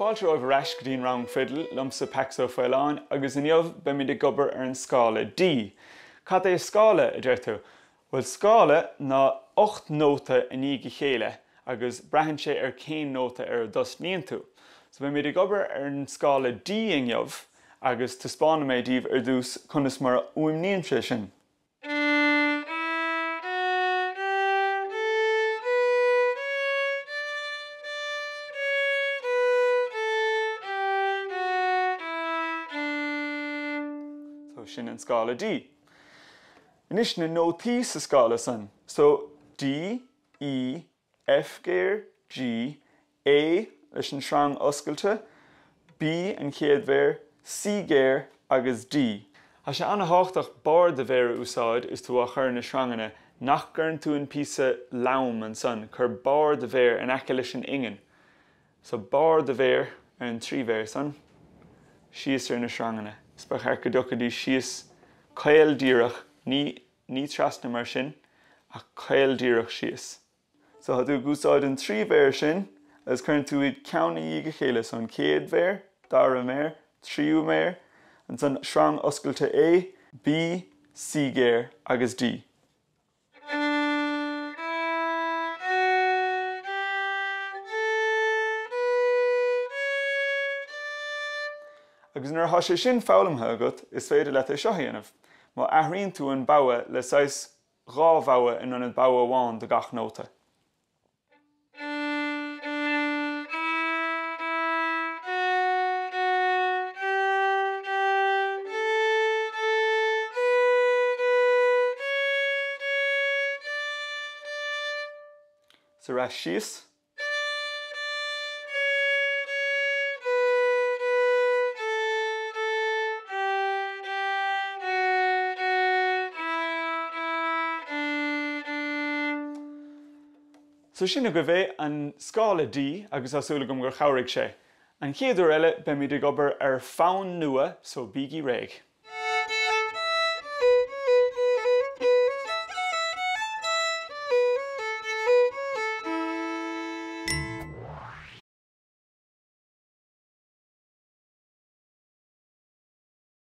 fáilte óibh reis go dtíon rang Fhidil lumsa peacsa Faoláin agus inniuh be mí de gobar ar an scála D. Cad é scála a deir tú? Well, scála ná 8 nóta in í go chéile agus breathann sé ar 1 nóta ar dos níon tú. So be mí de gobar ar an scála D inniuh agus taspána méid díobh ar dús conas mar uaimníonn sé sin. Sin an scála D. Inis na nótaí sa scála san. So D, E, F géir, G, A leis an srang oscailte, B an chéad bhéir, C géir agus D. Tá sé anna háchtach bar de bhéir úsáid is tú a chur na srangana nach gurn tú an písa laum an san, chur bar de bhéir an aice leis an ingen. So bar de bhéir ar an trí bhéir san, síos ar na srangana. Spach ar go dtí síos ceol-díreach ní trasna mar sin a ceol-díreach síos. So tá tú gúsáid an trí bhéir sin as chun tú iad ceanna í go chéile son céad bhéir, dara méir, tríú méir, an san srang oscailte A, B, C géir agus D. Agus nuair tha sé sin fálamtha agat, is féidir le é seo dhéanamh. Má aithríonn tú an bogha le 6 dhá bogha in an bogha amháin de gach nóta. So ra síos. So sin go bheith an scála D agus asúla gom gur chabhraigh sé. An chéadú eile be mí de gobar ar fonn nua so bígí réig.